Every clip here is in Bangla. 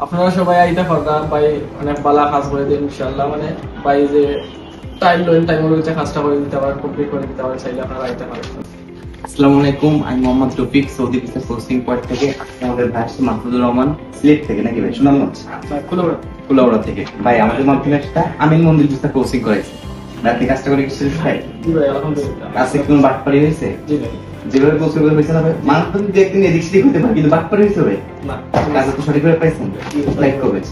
আপনারা সবাই আইতে পারতাম ভাই, অনেক বালা কাজ করে দিন ইনশাআল্লাহ। মানে ভাই যে টাইম অনুযায়ী কাজটা করে দিতে পারেন, কমপ্লিট করে দিতে পারেন, চাইলে আপনারা আইতে পারেন। আসসালামু আলাইকুম, আমি Mohammad Rafiq, Saudi visa posting point থেকে। আজকে আমাদের ভাই আসছে মাহমুদুর রহমান, সিলেট থেকে নাকি ভাই? সুনামগঞ্জ কুলাউড়া থেকে। ভাই আমাদের মাধ্যমে একটা আমিন মন্দির ভিসা পোস্টিং করেছে। আপনি কাজটা করে কিছু ভাই? জি ভাই, আলহামদুলিল্লাহ। আজকে কোন বাটপাড়ি হয়েছে? জি ভাই। যেভাবে পোস্টিং করে হয়েছে না ভাই, মানুষ তো একদিন এদিক সেদিক হতে পারে, কিন্তু বাটপাড়ি হয়েছে ভাই না, কাজ তো সঠিকভাবে পাইছেন। লাইক করবেন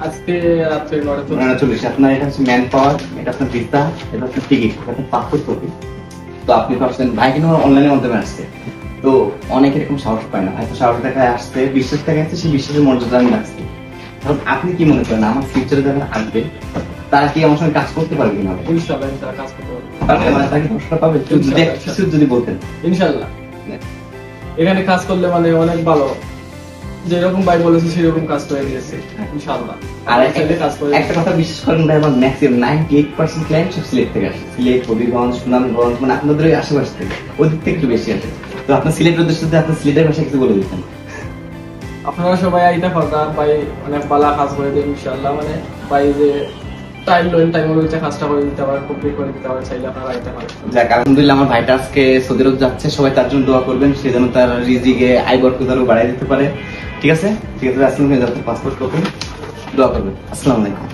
আজকে রাত্রে 9:40। আপনার এটা হচ্ছে ম্যান পাওয়ার, এটা আপনার ভিসা, এটা আপনার টিকিট, এটা পাসপোর্ট কপি। তো আপনি ভাবছেন ভাই কিন্তু অনলাইনের মাধ্যমে আসছে, তো অনেক এরকম সাহস পায় না। হয়তো সাহস দেখায় আসছে, বিশ্বাস দেখায় আসছে, সেই বিশ্বাসের মর্যাদা আমি রাখছি। কারণ আপনি কি মনে করেন আমার ফিউচারে যারা আসবে তারা কি আমার সঙ্গে কাজ করতে পারবে কিনা? ইনশাআল্লাহ তারা কাজ করতে পারবে। তারা কি কষ্ট পাবে? কিছু যদি বলতেন। ইনশাআল্লাহ এখানে কাজ করলে মানে অনেক ভালো, যেরকম ভাই বলেছে সেরকম কাজ করে দিয়েছে ইনশাআল্লাহ। আর একটা কথা বিশ্বাস করেন ভাই, আমার ম্যাক্সিমাম 98% ক্লায়েন্ট সব সিলেট থেকে আসে। সিলেট, হবিগঞ্জ, সুনামগঞ্জ, মানে আপনাদের ওই আশেপাশ থেকে, ওদিক থেকে একটু বেশি আসে। তো আপনার সিলেটের উদ্দেশ্যে আপনার সিলেটের ভাষায় কিছু বলে দিতেন। আপনারা সবাই আইতে পারতাম ভাই, অনেক বালা কাজ করে দিন ইনশাআল্লাহ। মানে ভাই যে টাইম অনুযায়ী কাজটা করে দিতে পারেন, কমপ্লিট করে দিতে পারেন, চাইলে আপনারা আইতে পারেন। যাক আলহামদুলিল্লাহ, আমার ভাইটা আজকে সৌদি আরব যাচ্ছে, সবাই তার জন্য দোয়া করবেন, সে যেন তার রিজিকে আয় বরকত আরো বাড়াই দিতে পারে। ঠিক আছে, ঠিক আছে, আসলে পাসপোর্ট কপি দোয়া করবেন। আসসালামু আলাইকুম।